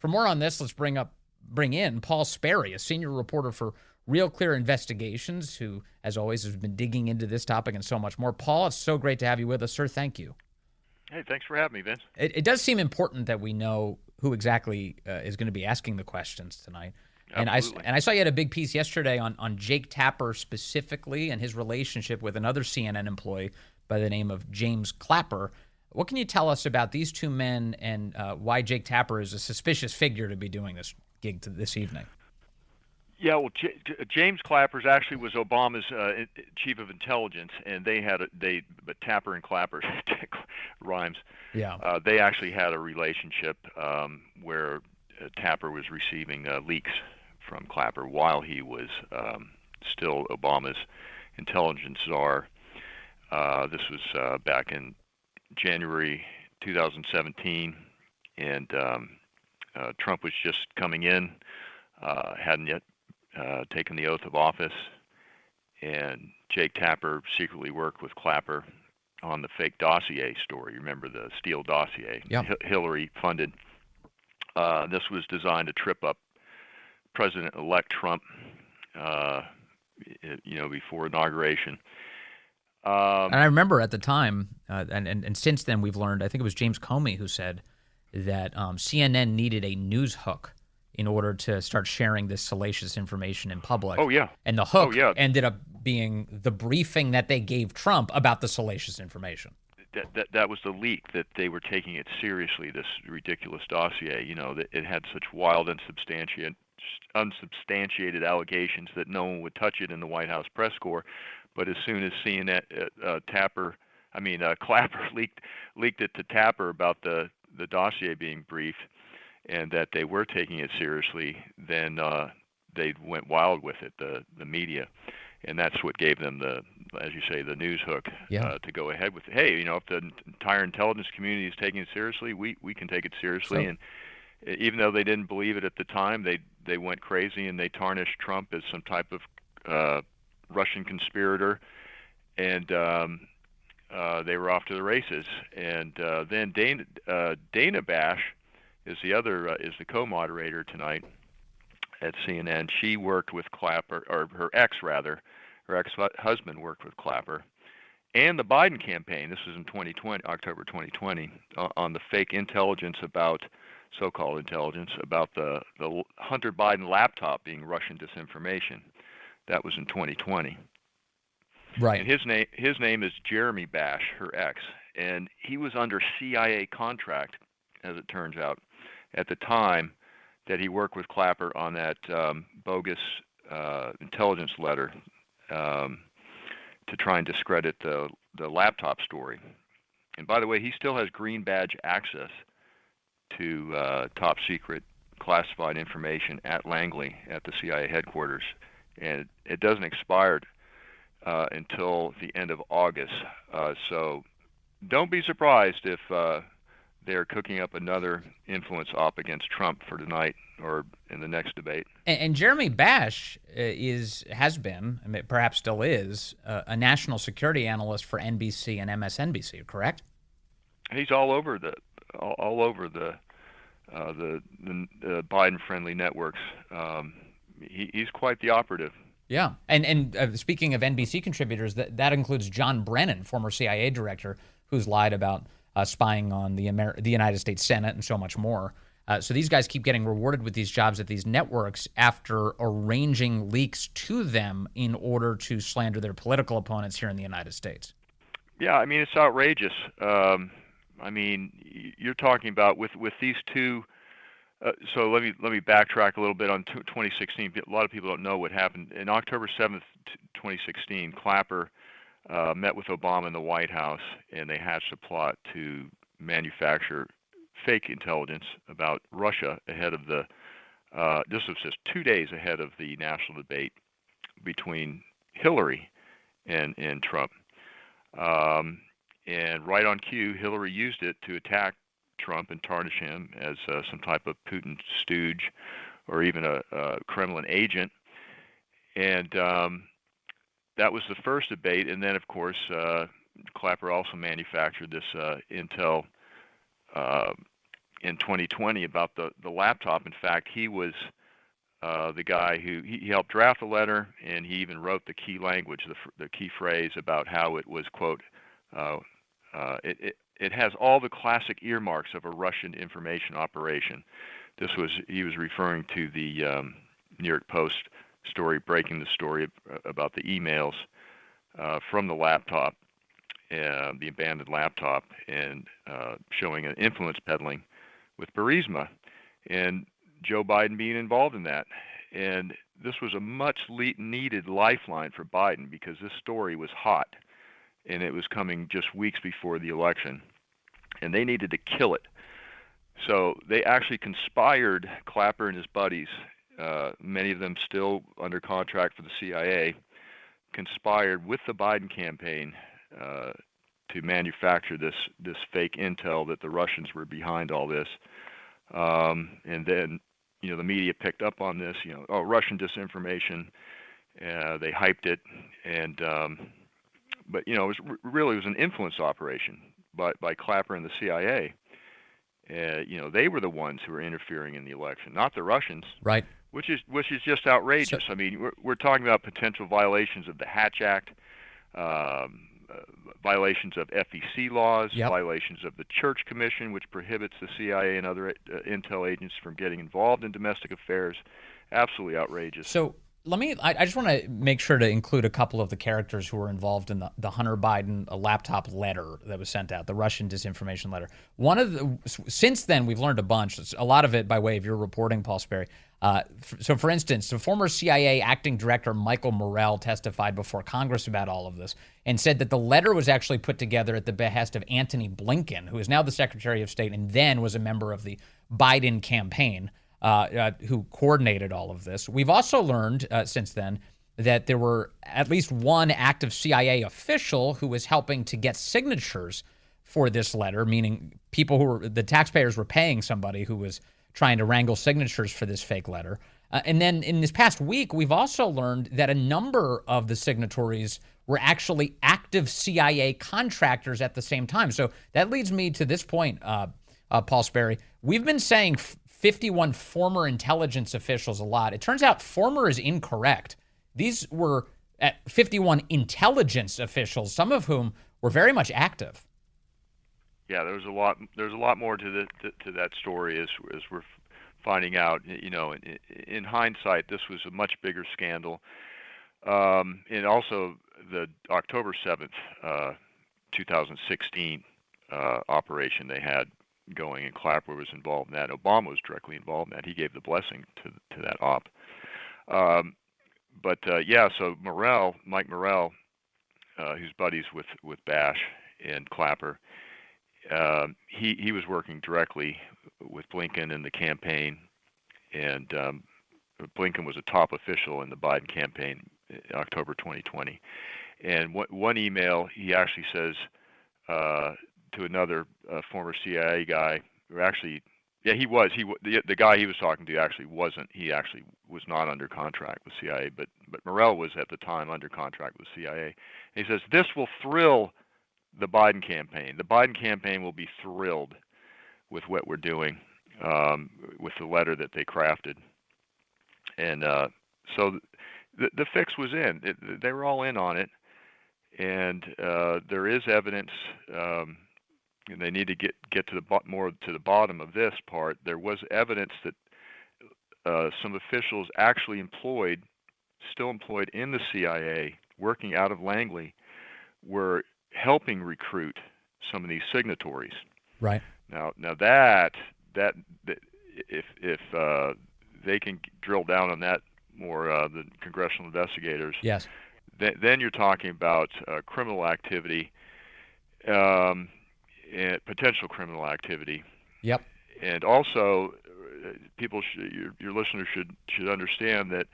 For more on this, let's bring in Paul Sperry, a senior reporter for Real Clear Investigations, who, as always, has been digging into this topic and so much more. Paul, it's so great to have you with us, sir. Thank you. Hey, thanks for having me, Vince. It does seem important that we know who exactly is going to be asking the questions tonight. Absolutely. And I saw you had a big piece yesterday on Jake Tapper specifically and his relationship with another CNN employee by the name of James Clapper. What can you tell us about these two men and why Jake Tapper is a suspicious figure to be doing this gig this evening? Yeah, well, James Clappers actually was Obama's chief of intelligence, and but Tapper and Clapper rhymes. Yeah. They actually had a relationship where Tapper was receiving leaks from Clapper while he was still Obama's intelligence czar. This was back in January 2017, and Trump was just coming in, hadn't yet taken the oath of office, and Jake Tapper secretly worked with Clapper on the fake dossier story. You remember the Steele dossier? Yeah. Hillary funded. This was designed to trip up President-elect Trump, before inauguration. And I remember at the time, and since then we've learned, I think it was James Comey who said that CNN needed a news hook in order to start sharing this salacious information in public. Oh, yeah. And the hook ended up being the briefing that they gave Trump about the salacious information. That was the leak, that they were taking it seriously, this ridiculous dossier. That it had such wild, unsubstantiated allegations that no one would touch it in the White House press corps. But as soon as CNN, Clapper leaked it to Tapper about the dossier being briefed, and that they were taking it seriously, then they went wild with it, the media, and that's what gave them as you say, the news hook to go ahead with it. Hey, if the entire intelligence community is taking it seriously, we can take it seriously. And even though they didn't believe it at the time, they went crazy and they tarnished Trump as some type of Russian conspirator, and they were off to the races. And then Dana Bash is the co-moderator tonight at CNN. She worked with Clapper, or her ex-husband worked with Clapper, and the Biden campaign. This was in October 2020, on the fake so-called intelligence about the Hunter Biden laptop being Russian disinformation. That was in 2020. Right. And his name is Jeremy Bash, her ex, and he was under CIA contract, as it turns out, at the time that he worked with Clapper on that bogus intelligence letter to try and discredit the laptop story. And by the way, he still has green badge access to top secret classified information at Langley at the CIA headquarters, and it doesn't expire until the end of August. So don't be surprised if they're cooking up another influence op against Trump for tonight or in the next debate. And Jeremy Bash has been, perhaps still is, a national security analyst for NBC and MSNBC, correct? He's all over the Biden-friendly networks. He's quite the operative. Yeah, and speaking of NBC contributors, that includes John Brennan, former CIA director, who's lied about spying on the United States Senate and so much more. So these guys keep getting rewarded with these jobs at these networks after arranging leaks to them in order to slander their political opponents here in the United States. Yeah, it's outrageous. You're talking about with these two. So let me backtrack a little bit on 2016. A lot of people don't know what happened. In October 7th, 2016, Clapper met with Obama in the White House, and they hatched a plot to manufacture fake intelligence about Russia ahead of this was just 2 days ahead of the national debate between Hillary and Trump. And right on cue, Hillary used it to attack Trump and tarnish him as some type of Putin stooge or even a Kremlin agent. And that was the first debate. And then, of course, Clapper also manufactured this intel in 2020 about the laptop. In fact, he was the guy who he helped draft the letter, and he even wrote the key language, the key phrase about how it was, quote, it has all the classic earmarks of a Russian information operation. He was referring to the New York Post story, breaking the story about the emails from the laptop, the abandoned laptop, and showing an influence peddling with Burisma, and Joe Biden being involved in that. And this was a much needed lifeline for Biden, because this story was hot, and it was coming just weeks before the election, and they needed to kill it. So they actually conspired, Clapper and his buddies, many of them still under contract for the CIA, conspired with the Biden campaign to manufacture this fake intel that the Russians were behind all this. And then, the media picked up on this, Russian disinformation. They hyped it, and but it was an influence operation by Clapper and the CIA. They were the ones who were interfering in the election, not the Russians. Right. Which is just outrageous. I mean, we're talking about potential violations of the Hatch Act, violations of FEC laws, Yep. violations of the Church Commission, which prohibits the CIA and other intel agents from getting involved in domestic affairs. Absolutely outrageous. So I just want to make sure to include a couple of the characters who were involved in the Hunter Biden laptop letter that was sent out, the Russian disinformation letter. Since then, we've learned a bunch, a lot of it by way of your reporting, Paul Sperry. So, for instance, the former CIA acting director Michael Morell testified before Congress about all of this and said that the letter was actually put together at the behest of Antony Blinken, who is now the Secretary of State and then was a member of the Biden campaign, who coordinated all of this. We've also learned since then that there were at least one active CIA official who was helping to get signatures for this letter, meaning the taxpayers were paying somebody who was trying to wrangle signatures for this fake letter. And then in this past week, we've also learned that a number of the signatories were actually active CIA contractors at the same time. So that leads me to this point, Paul Sperry. We've been saying 51 former intelligence officials a lot. It turns out former is incorrect. These were 51 intelligence officials, some of whom were very much active. Yeah, there's a lot more to that story as we're finding out. In hindsight, this was a much bigger scandal. And also the October 7th, 2016 operation they had going, and Clapper was involved in that. Obama was directly involved in that. He gave the blessing to that op. So Mike Morell, who's buddies with Bash and Clapper, he was working directly with Blinken and the campaign, and Blinken was a top official in the Biden campaign in October 2020. And one email, he actually says to another former CIA guy, or actually, yeah, the guy he was talking to actually wasn't. He actually was not under contract with CIA, but Morell was at the time under contract with CIA. And he says, "This will thrill the Biden campaign. The Biden campaign will be thrilled with what we're doing, with the letter that they crafted." And so the fix was in. They were all in on it, and there is evidence. And they need to get to the bottom of this part. There was evidence that some officials actually still employed in the CIA, working out of Langley, were helping recruit some of these signatories. Right. Now that if they can drill down on that more, the congressional investigators. Yes. Then you're talking about criminal activity. And potential criminal activity. Yep. And also, your listeners should understand that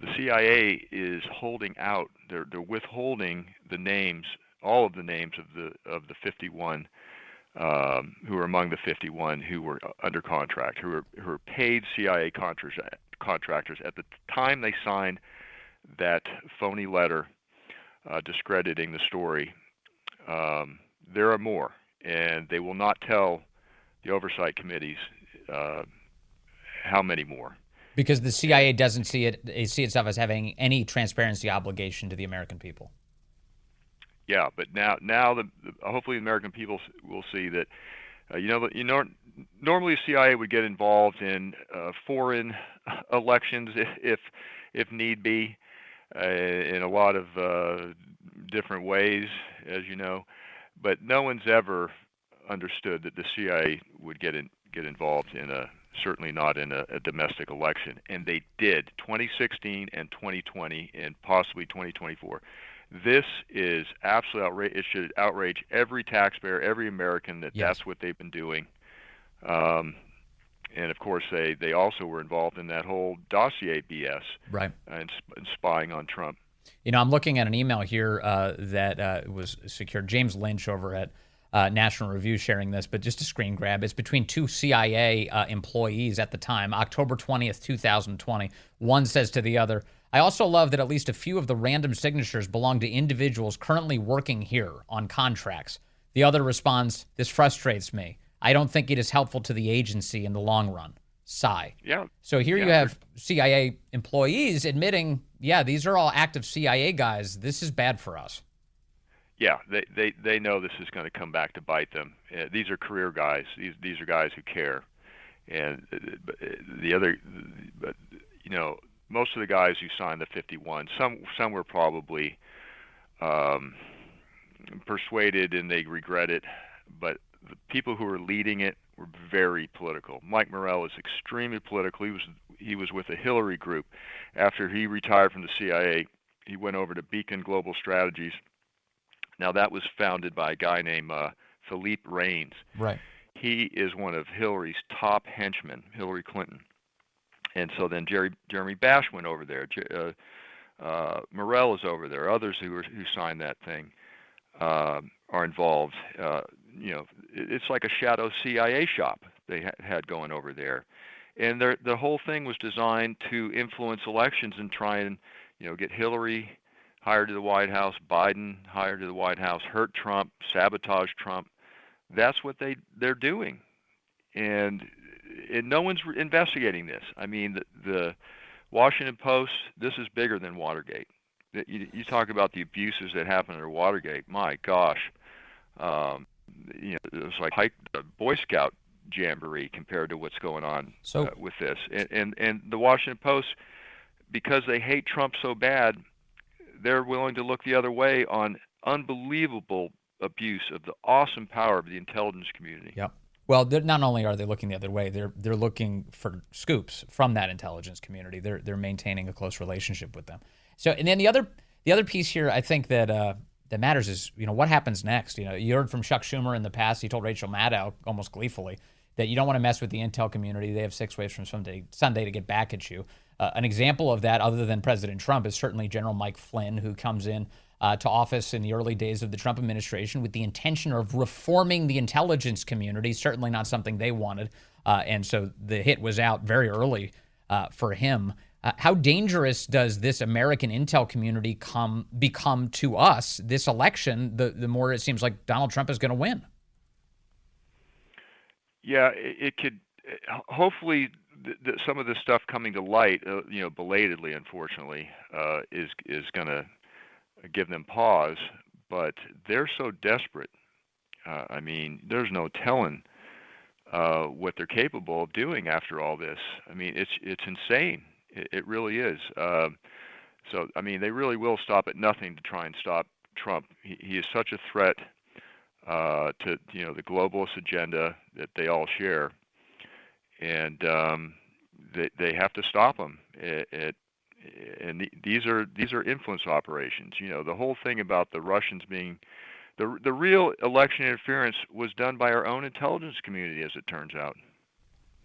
the CIA is holding out. They're withholding the names, all of the names of the 51 who are among the 51 who were under contract, who are paid CIA contractors at the time they signed that phony letter discrediting the story. There are more. And they will not tell the oversight committees, how many more? Because the CIA doesn't see itself as having any transparency obligation to the American people. Yeah, but now hopefully the American people will see that. Normally the CIA would get involved in foreign elections if need be, in a lot of different ways, as you know. But no one's ever understood that the CIA would get involved in certainly not in a domestic election, and they did 2016 and 2020 and possibly 2024. This is absolutely outrageous. It should outrage every taxpayer, every American that's what they've been doing. And of course, they also were involved in that whole dossier BS, right? And spying on Trump. I'm looking at an email here that was secured. James Lynch over at National Review sharing this, but just a screen grab. It's between two CIA employees at the time, October 20th, 2020. One says to the other, "I also love that at least a few of the random signatures belong to individuals currently working here on contracts." The other responds, "This frustrates me. I don't think it is helpful to the agency in the long run." Sigh. Yeah. So here you have CIA employees admitting, yeah, these are all active CIA guys. This is bad for us. Yeah, they know this is going to come back to bite them. These are career guys. These are guys who care. And but most of the guys who signed the 51, some were probably persuaded and they regret it, but the people who were leading it were very political. Mike Morell is extremely political. He was with the Hillary group. After he retired from the CIA, he went over to Beacon Global Strategies. Now that was founded by a guy named Philippe Reines. Right. He is one of Hillary's top henchmen, Hillary Clinton. And so then Jeremy Bash went over there. Morell is over there. Others who signed that thing are involved. It's like a shadow CIA shop they had going over there, and the whole thing was designed to influence elections and try and get Hillary hired to the White House, Biden hired to the White House, hurt Trump, sabotage Trump. That's what they're doing, and no one's investigating this. I mean, the Washington Post. This is bigger than Watergate. You talk about the abuses that happened under Watergate. My gosh. It was like a Boy Scout jamboree compared to what's going on with this. And the Washington Post, because they hate Trump so bad, they're willing to look the other way on unbelievable abuse of the awesome power of the intelligence community. Yep. Well, not only are they looking the other way, they're looking for scoops from that intelligence community. They're maintaining a close relationship with them. So, and then the other piece here, I think that matters is, what happens next. You heard from Chuck Schumer in the past. He told Rachel Maddow almost gleefully that you don't want to mess with the intel community. They have 6 ways from Sunday to get back at you. An example of that, other than President Trump, is certainly General Mike Flynn, who comes in to office in the early days of the Trump administration with the intention of reforming the intelligence community, certainly not something they wanted. And so the hit was out very early for him. How dangerous does this American intel community become to us this election, the more it seems like Donald Trump is going to win? Yeah, it could. Hopefully, some of this stuff coming to light, belatedly, unfortunately, is going to give them pause. But they're so desperate. I mean, there's no telling what they're capable of doing after all this. I mean, it's insane. It really is. So, I mean, they really will stop at nothing to try and stop Trump. He is such a threat to the globalist agenda that they all share, and they have to stop him. And these are influence operations. The whole thing about the Russians being the real election interference was done by our own intelligence community, as it turns out.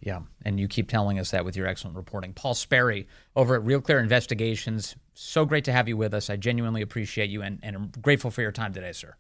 Yeah, and you keep telling us that with your excellent reporting. Paul Sperry over at Real Clear Investigations. So great to have you with us. I genuinely appreciate you and I'm grateful for your time today, sir.